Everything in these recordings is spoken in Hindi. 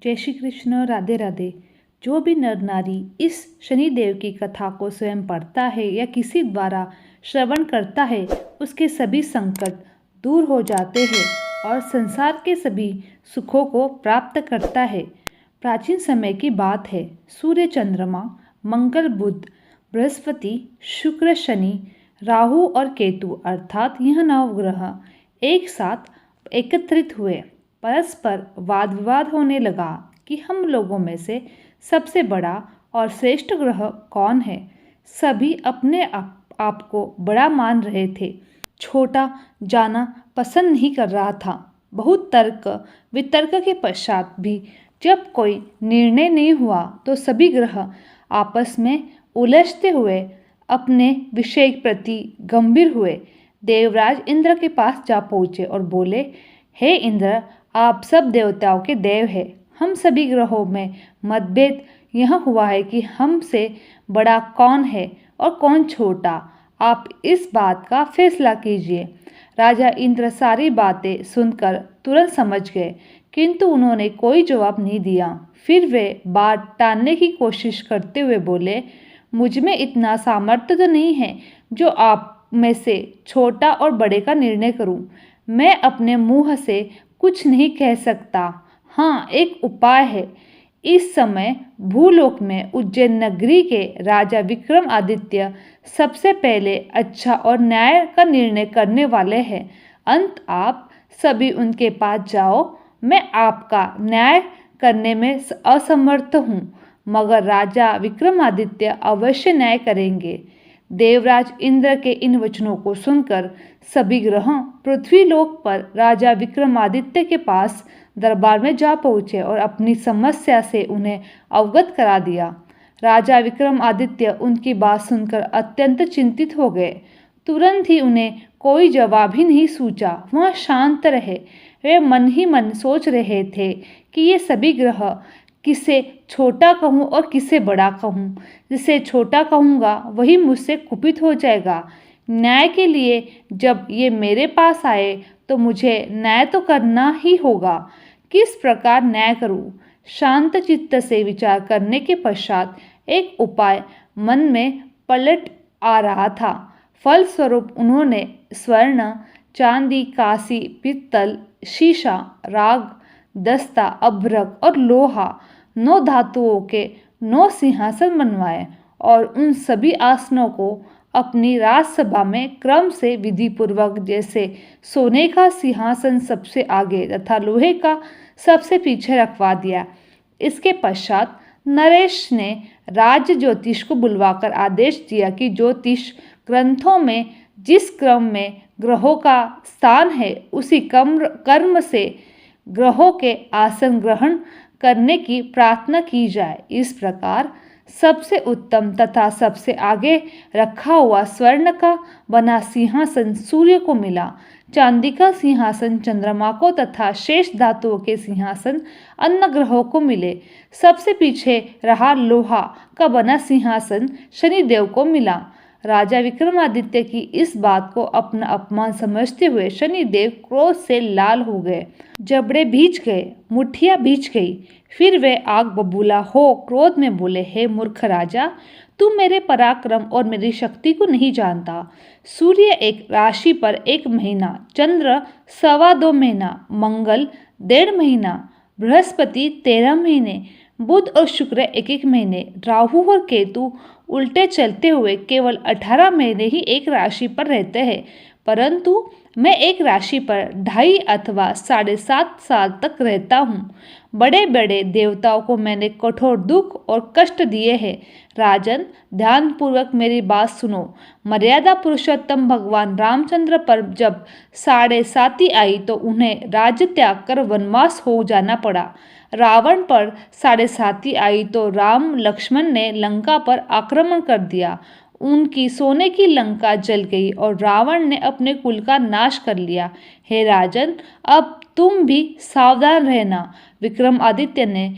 जय श्री कृष्ण। राधे राधे। जो भी नर नारी इस शनिदेव की कथा को स्वयं पढ़ता है या किसी द्वारा श्रवण करता है, उसके सभी संकट दूर हो जाते हैं और संसार के सभी सुखों को प्राप्त करता है। प्राचीन समय की बात है। सूर्य, चंद्रमा, मंगल, बुध, बृहस्पति, शुक्र, शनि, राहु और केतु अर्थात यह नवग्रह एक साथ एकत्रित हुए। परस्पर वाद विवाद होने लगा कि हम लोगों में से सबसे बड़ा और श्रेष्ठ ग्रह कौन है। सभी अपने आप को बड़ा मान रहे थे, छोटा जाना पसंद नहीं कर रहा था। बहुत तर्क वितर्क के पश्चात भी जब कोई निर्णय नहीं हुआ तो सभी ग्रह आपस में उलझते हुए अपने विषय के प्रति गंभीर हुए। देवराज इंद्र के पास जा पहुँचे और बोले, हे इंद्र, आप सब देवताओं के देव हैं। हम सभी ग्रहों में मतभेद यह हुआ है कि हमसे बड़ा कौन है और कौन छोटा। आप इस बात का फैसला कीजिए। राजा इंद्र सारी बातें सुनकर तुरंत समझ गए, किंतु उन्होंने कोई जवाब नहीं दिया। फिर वे बात टालने की कोशिश करते हुए बोले, मुझ में इतना सामर्थ्य तो नहीं है जो आप में से छोटा और बड़े का निर्णय करूं। मैं अपने मुंह से कुछ नहीं कह सकता। हाँ, एक उपाय है। इस समय भूलोक में उज्जैन नगरी के राजा विक्रमादित्य सबसे पहले अच्छा और न्याय का निर्णय करने वाले हैं। अंत आप सभी उनके पास जाओ। मैं आपका न्याय करने में असमर्थ हूँ, मगर राजा विक्रमादित्य अवश्य न्याय करेंगे। देवराज इंद्र के इन वचनों को सुनकर सभी ग्रह पृथ्वीलोक पर राजा विक्रमादित्य के पास दरबार में जा पहुँचे और अपनी समस्या से उन्हें अवगत करा दिया। राजा विक्रमादित्य उनकी बात सुनकर अत्यंत चिंतित हो गए। तुरंत ही उन्हें कोई जवाब ही नहीं सूझा। वह शांत रहे। वे मन ही मन सोच रहे थे कि ये सभी ग्रह किसे छोटा कहूँ और किसे बड़ा कहूँ। जिसे छोटा कहूँगा वही मुझसे कुपित हो जाएगा। न्याय के लिए जब ये मेरे पास आए तो मुझे न्याय तो करना ही होगा। किस प्रकार न्याय करूँ? शांत चित्त से विचार करने के पश्चात एक उपाय मन में पलट आ रहा था। फलस्वरूप उन्होंने स्वर्ण, चांदी, कांसी, पित्तल, शीशा, राग, दस्ता, अभ्रक और लोहा 9 धातुओं के 9 सिंहासन बनवाए और उन सभी आसनों को अपनी राजसभा में क्रम से विधि पूर्वक, जैसे सोने का सिंहासन सबसे आगे तथा लोहे का सबसे पीछे रखवा दिया। इसके पश्चात नरेश ने राज्य ज्योतिष को बुलवाकर आदेश दिया कि ज्योतिष ग्रंथों में जिस क्रम में ग्रहों का स्थान है उसी कर्म से ग्रहों के आसन ग्रहण करने की प्रार्थना की जाए। इस प्रकार सबसे उत्तम तथा सबसे आगे रखा हुआ स्वर्ण का बना सिंहासन सूर्य को मिला, चांदी का सिंहासन चंद्रमा को तथा शेष धातुओं के सिंहासन अन्य ग्रहों को मिले। सबसे पीछे रहा लोहा का बना सिंहासन शनिदेव को मिला। राजा विक्रमादित्य की इस बात को अपना अपमान समझते हुए शनिदेव क्रोध से लाल हो गए। जबड़े भींच गए, मुट्ठियां भींच गई। फिर वे आग बबूला हो क्रोध में बोले, हे मूर्ख राजा, तू मेरे पराक्रम और मेरी शक्ति को नहीं जानता। सूर्य एक राशि पर 1 महीना, चंद्र 2.25 महीना, मंगल 1.5 महीना, बृहस्पति 13 महीने, बुध और शुक्र 1-1 महीने, राहु और केतु उल्टे चलते हुए केवल 18 महीने ही एक राशि पर रहते हैं। परंतु मैं एक राशि पर 2.5 अथवा 7.5 साल तक रहता हूँ। बड़े बड़े देवताओं को मैंने कठोर दुख और कष्ट दिए हैं। राजन, ध्यानपूर्वक मेरी बात सुनो। मर्यादा पुरुषोत्तम भगवान रामचंद्र पर जब 7.5 आई तो उन्हें राज्य त्याग कर वनवास हो जाना पड़ा। रावण पर 7.5 आई तो राम लक्ष्मण ने लंका पर आक्रमण कर दिया। उनकी सोने की लंका जल गई और रावण ने अपने कुल का नाश कर लिया। हे राजन, अब तुम भी सावधान रहना। विक्रमादित्य ने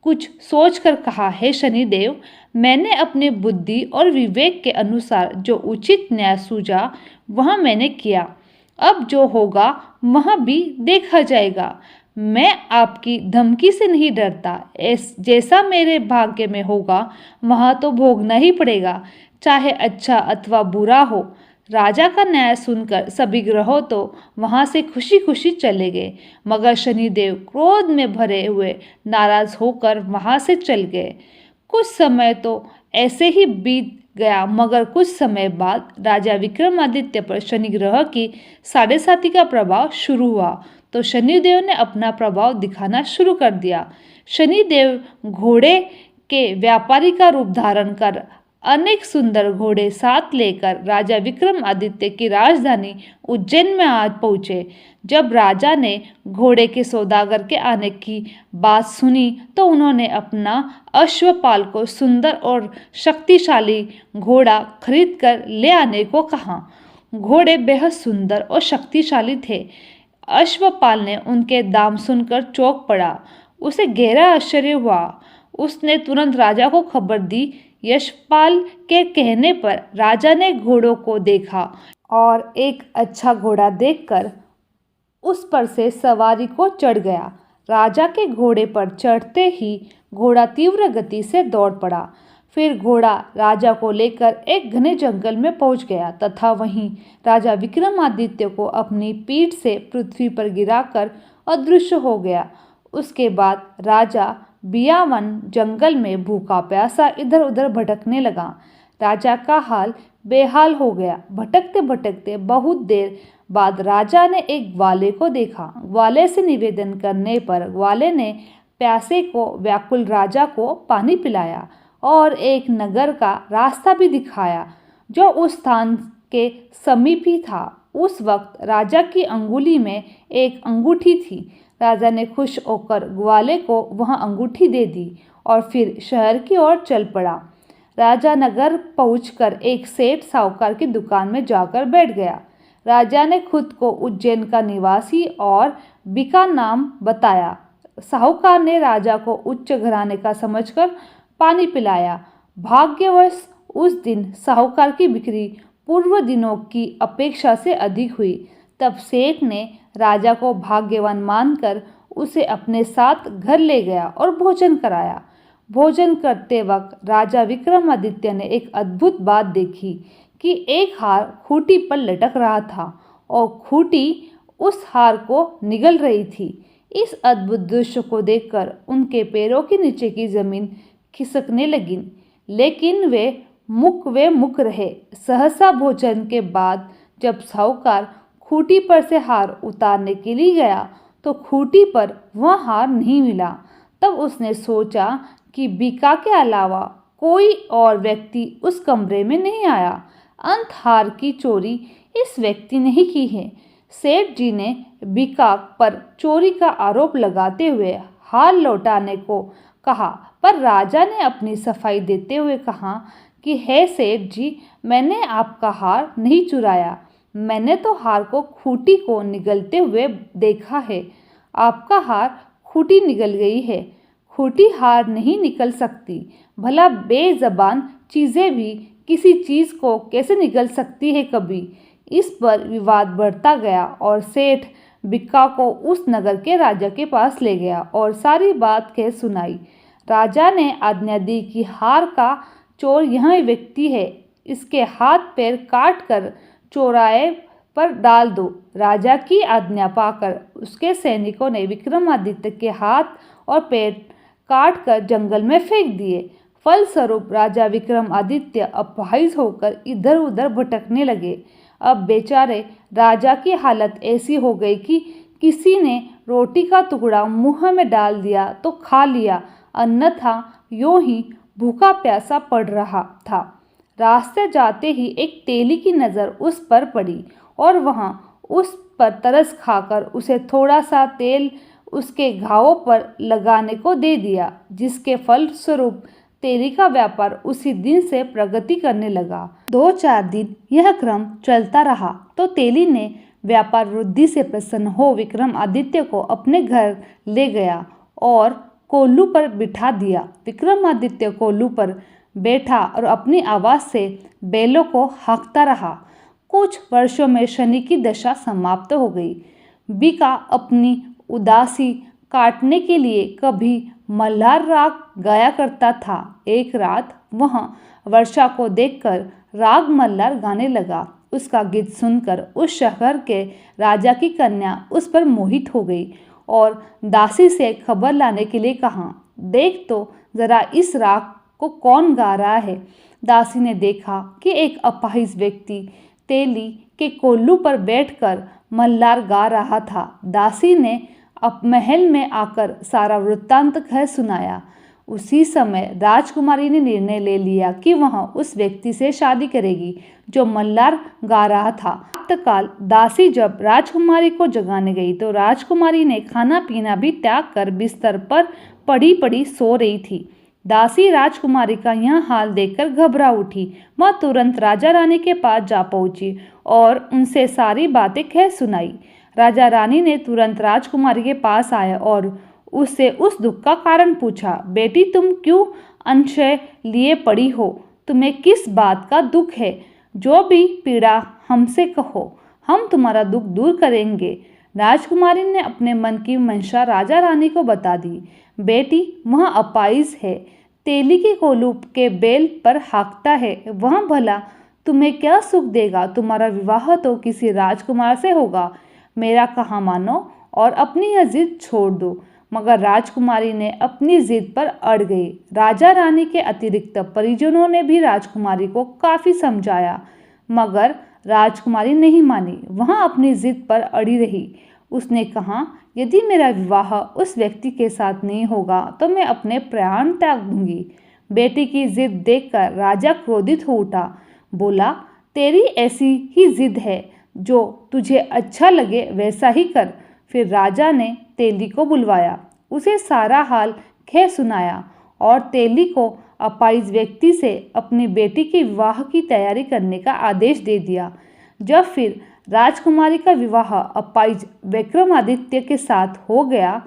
कुछ सोचकर कहा, हे शनिदेव, मैंने अपनी बुद्धि और विवेक के अनुसार जो उचित न्याय सूझा वह मैंने किया। अब जो होगा वह भी देखा जाएगा। मैं आपकी धमकी से नहीं डरता। जैसा मेरे भाग्य में होगा वहाँ तो भोगना ही पड़ेगा, चाहे अच्छा अथवा बुरा हो। राजा का न्याय सुनकर सभी ग्रहों तो वहाँ से खुशी खुशी चले गए, मगर शनिदेव क्रोध में भरे हुए नाराज होकर वहाँ से चल गए। कुछ समय तो ऐसे ही बीत गया, मगर कुछ समय बाद राजा विक्रमादित्य पर शनि ग्रह की साढ़ेसाती का प्रभाव शुरू हुआ, तो शनिदेव ने अपना प्रभाव दिखाना शुरू कर दिया। शनिदेव घोड़े के व्यापारी का रूप धारण कर अनेक सुंदर घोड़े साथ लेकर राजा विक्रमादित्य की राजधानी उज्जैन में आज पहुँचे। जब राजा ने घोड़े के सौदागर के आने की बात सुनी तो उन्होंने अपना अश्वपाल को सुंदर और शक्तिशाली घोड़ा खरीद कर ले आने को कहा। घोड़े बेहद सुंदर और शक्तिशाली थे। अश्वपाल ने उनके दाम सुनकर चौंक पड़ा। उसे गहरा आश्चर्य हुआ। उसने तुरंत राजा को खबर दी। यशपाल के कहने पर राजा ने घोड़ों को देखा और एक अच्छा घोड़ा देखकर उस पर से सवारी को चढ़ गया। राजा के घोड़े पर चढ़ते ही घोड़ा तीव्र गति से दौड़ पड़ा। फिर घोड़ा राजा को लेकर एक घने जंगल में पहुंच गया तथा वहीं राजा विक्रमादित्य को अपनी पीठ से पृथ्वी पर गिराकर अदृश्य हो गया। उसके बाद राजा बियावन जंगल में भूखा प्यासा इधर उधर भटकने लगा। राजा का हाल बेहाल हो गया। भटकते भटकते बहुत देर बाद राजा ने एक ग्वाले को देखा। ग्वाले से निवेदन करने पर ग्वाले ने प्यासे को व्याकुल राजा को पानी पिलाया और एक नगर का रास्ता भी दिखाया जो उस स्थान के समीप ही था। उस वक्त राजा की अंगुली में एक अंगूठी थी। राजा ने खुश होकर ग्वाले को वह अंगूठी दे दी और फिर शहर की ओर चल पड़ा। राजा नगर पहुंचकर एक सेठ साहूकार की दुकान में जाकर बैठ गया। राजा ने खुद को उज्जैन का निवासी और बिका नाम बताया। साहूकार ने राजा को उच्च घराने का समझकर पानी पिलाया। भाग्यवश उस दिन साहूकार की बिक्री पूर्व दिनों की अपेक्षा से अधिक हुई। तब सेठ ने राजा को भाग्यवान मानकर उसे अपने साथ घर ले गया और भोजन कराया। भोजन करते वक्त राजा विक्रमादित्य ने एक अद्भुत बात देखी कि एक हार खूंटी पर लटक रहा था और खूंटी उस हार को निगल रही थी। इस अद्भुत दृश्य को देखकर उनके पैरों के नीचे की जमीन खिसकने लगी, लेकिन वे मुख रहे। सहसा भोजन के बाद जब साहूकार खूंटी पर से हार उतारने के लिए गया तो खूंटी पर वह हार नहीं मिला। तब उसने सोचा कि बिका के अलावा कोई और व्यक्ति उस कमरे में नहीं आया। अंत हार की चोरी इस व्यक्ति ने ही की है। सेठ जी ने बिका पर चोरी का आरोप लगाते हुए हार लौटाने को कहा, पर राजा ने अपनी सफाई देते हुए कहा कि हे सेठ जी, मैंने आपका हार नहीं चुराया। मैंने तो हार को खूंटी को निगलते हुए देखा है। आपका हार खूंटी निगल गई है। खूंटी हार नहीं निकल सकती। भला बेज़बान चीज़ें भी किसी चीज़ को कैसे निगल सकती है कभी। इस पर विवाद बढ़ता गया और सेठ बिक्का को उस नगर के राजा के पास ले गया और सारी बात कह सुनाई। राजा ने आज्ञा दी कि हार का चोर यह व्यक्ति है, इसके हाथ पैर काट कर चौराहे पर डाल दो। राजा की आज्ञा पाकर उसके सैनिकों ने विक्रमादित्य के हाथ और पैर काट कर जंगल में फेंक दिए। फलस्वरूप राजा विक्रमादित्य अपाहिज होकर इधर उधर भटकने लगे। अब बेचारे राजा की हालत ऐसी हो गई कि किसी ने रोटी का टुकड़ा मुंह में डाल दिया तो खा लिया, अन्यथा यूं ही भूखा प्यासा पड़ रहा था। रास्ते जाते ही एक तेली की नज़र उस पर पड़ी और वहाँ उस पर तरस खाकर उसे थोड़ा सा तेल उसके घावों पर लगाने को दे दिया, जिसके फलस्वरूप तेली का व्यापार उसी दिन से प्रगति करने लगा। 2-4 दिन यह क्रम चलता रहा तो तेली ने व्यापार वृद्धि से प्रसन्न हो विक्रमादित्य को अपने घर ले गया और कोल्लू पर बिठा दिया। विक्रमादित्य कोल्लू पर बैठा और अपनी आवाज़ से बैलों को हाँकता रहा। कुछ वर्षों में शनि की दशा समाप्त हो गई। बिका अपनी उदासी काटने के लिए कभी मल्हार राग गाया करता था। एक रात वह वर्षा को देखकर राग मल्हार गाने लगा। उसका गीत सुनकर उस शहर के राजा की कन्या उस पर मोहित हो गई और दासी से खबर लाने के लिए कहा, देख तो जरा इस राग को कौन गा रहा है। दासी ने देखा कि एक अपाहिज व्यक्ति तेली के कोल्लू पर बैठकर मल्हार गा रहा था। दासी ने अब महल में आकर सारा वृत्तांत कह सुनाया। उसी समय राजकुमारी ने निर्णय ले लिया कि वह उस व्यक्ति से शादी करेगी जो मल्हार गा रहा था। तत्काल दासी जब राजकुमारी को जगाने गई तो राजकुमारी ने खाना पीना भी त्याग कर बिस्तर पर पड़ी पड़ी सो रही थी। दासी राजकुमारी का यह हाल देखकर घबरा उठी। वह तुरंत राजा रानी के पास जा पहुंची और उनसे सारी बातें कह सुनाई। राजा रानी ने तुरंत राजकुमारी के पास आया और उससे उस दुख का कारण पूछा। बेटी, तुम क्यों अनशय लिए पड़ी हो? तुम्हें किस बात का दुख है? जो भी पीड़ा हमसे कहो, हम तुम्हारा दुख दूर करेंगे। राजकुमारी ने अपने मन की मंशा राजा रानी को बता दी। बेटी, वह अपाइज है, तेली के कोल्हू के बेल पर हाँकता है। वह भला तुम्हें क्या सुख देगा? तुम्हारा विवाह तो किसी राजकुमार से होगा। मेरा कहा मानो और अपनी यह जिद छोड़ दो। मगर राजकुमारी ने अपनी जिद पर अड़ गई। राजा रानी के अतिरिक्त परिजनों ने भी राजकुमारी को काफी समझाया, मगर राजकुमारी नहीं मानी। वह अपनी जिद पर अड़ी रही। उसने कहा, यदि मेरा विवाह उस व्यक्ति के साथ नहीं होगा तो मैं अपने प्राण त्याग दूंगी। बेटी की जिद देखकर राजा क्रोधित हो उठा। बोला, तेरी ऐसी ही जिद है, जो तुझे अच्छा लगे वैसा ही कर। फिर राजा ने तेली को बुलवाया, उसे सारा हाल कह सुनाया और तेली को अपाइज व्यक्ति से अपनी बेटी के विवाह की तैयारी करने का आदेश दे दिया। जब फिर राजकुमारी का विवाह अपाइज विक्रमादित्य के साथ हो गया,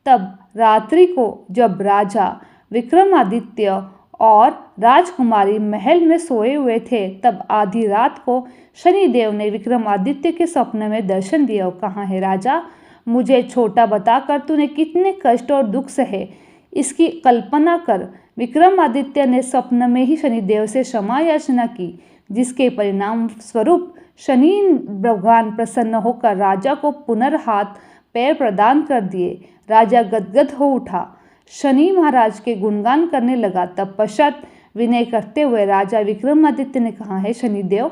तब रात्रि को जब राजा विक्रमादित्य और राजकुमारी महल में सोए हुए थे, तब आधी रात को शनिदेव ने विक्रमादित्य के स्वप्न में दर्शन दिया और कहा, है राजा, मुझे छोटा बताकर तूने कितने कष्ट और दुख सहे, इसकी कल्पना कर। विक्रमादित्य ने स्वप्न में ही शनिदेव से क्षमा याचना की, जिसके परिणाम स्वरूप शनि भगवान प्रसन्न होकर राजा को पुनर्हाथ पैर प्रदान कर दिए। राजा गदगद हो उठा, शनि महाराज के गुणगान करने लगा। तत्पश्चात विनय करते हुए राजा विक्रमादित्य ने कहा, है शनिदेव,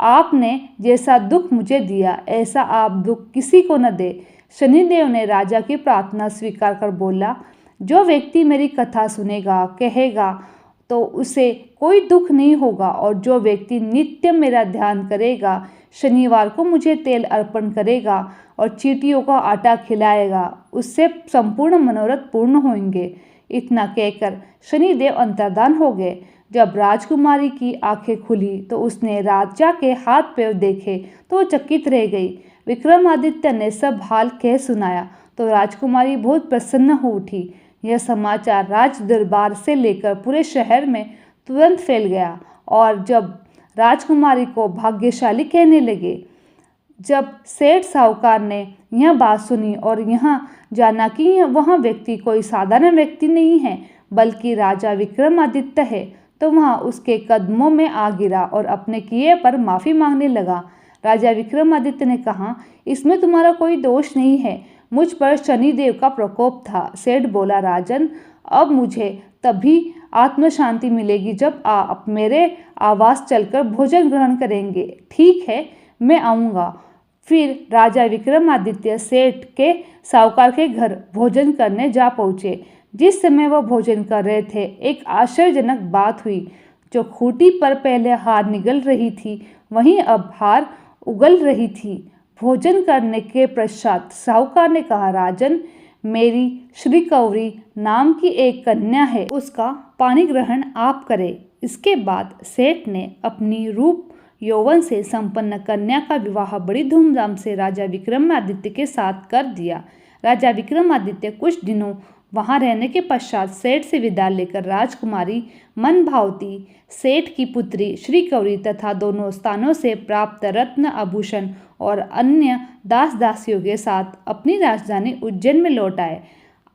आपने जैसा दुख मुझे दिया ऐसा आप दुख किसी को न दे। शनिदेव ने राजा की प्रार्थना स्वीकार कर बोला, जो व्यक्ति मेरी कथा सुनेगा, कहेगा तो उसे कोई दुख नहीं होगा, और जो व्यक्ति नित्य मेरा ध्यान करेगा, शनिवार को मुझे तेल अर्पण करेगा और चींटियों का आटा खिलाएगा, उससे संपूर्ण मनोरथ पूर्ण होंगे। इतना कहकर शनिदेव अंतर्धान हो गए। जब राजकुमारी की आंखें खुली तो उसने राजा के हाथ पैर देखे तो वो चकित रह गई। विक्रमादित्य ने सब हाल कह सुनाया तो राजकुमारी बहुत प्रसन्न हो उठी। यह समाचार राज दरबार से लेकर पूरे शहर में तुरंत फैल गया और जब राजकुमारी को भाग्यशाली कहने लगे। जब सेठ साहूकार ने यह बात सुनी और यहाँ जाना कि वह व्यक्ति कोई साधारण व्यक्ति नहीं है बल्कि राजा विक्रमादित्य है, तो वह उसके कदमों में आ गिरा और अपने किए पर माफ़ी मांगने लगा। राजा विक्रमादित्य ने कहा, इसमें तुम्हारा कोई दोष नहीं है, मुझ पर शनिदेव का प्रकोप था। सेठ बोला, राजन, अब मुझे तभी आत्म शांति मिलेगी जब आप मेरे आवास चलकर भोजन ग्रहण करेंगे। ठीक है, मैं आऊँगा। फिर राजा विक्रमादित्य सेठ के साहूकार के घर भोजन करने जा पहुँचे। जिस समय वह भोजन कर रहे थे, एक आश्चर्यजनक बात हुई। जो खूंटी पर पहले हार निगल रही थी, वहीं अब हार उगल रही थी। भोजन करने के पश्चात साहूकार ने कहा, राजन, मेरी श्री कौरी नाम की एक कन्या है, उसका पानी ग्रहण आप करें। इसके बाद सेठ ने अपनी रूप यौवन से संपन्न कन्या का विवाह बड़ी धूमधाम से राजा विक्रमादित्य के साथ कर दिया। राजा विक्रमादित्य कुछ दिनों वहां रहने के पश्चात सेठ से विदा लेकर राजकुमारी मनभावती, सेठ की पुत्री श्री कौरी तथा दोनों स्थानों से प्राप्त रत्न आभूषण और अन्य दास दासियों के साथ अपनी राजधानी उज्जैन में लौट आए।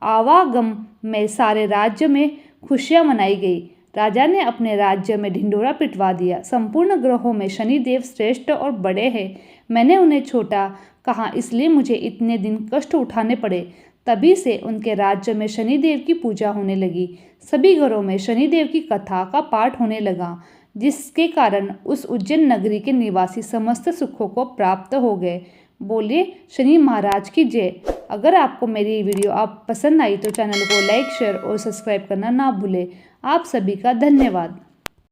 आवागम में सारे राज्य में खुशियां मनाई गई। राजा ने अपने राज्य में ढिंढोरा पिटवा दिया। संपूर्ण ग्रहों में शनिदेव श्रेष्ठ और बड़े हैं। मैंने उन्हें छोटा कहा, इसलिए मुझे इतने दिन कष्ट उठाने पड़े। तभी से उनके राज्य में शनिदेव की पूजा होने लगी। सभी घरों में शनिदेव की कथा का पाठ होने लगा, जिसके कारण उस उज्जैन नगरी के निवासी समस्त सुखों को प्राप्त हो गए। बोलिए शनि महाराज की जय। अगर आपको मेरी वीडियो पसंद आई तो चैनल को लाइक, शेयर और सब्सक्राइब करना ना भूलें। आप सभी का धन्यवाद।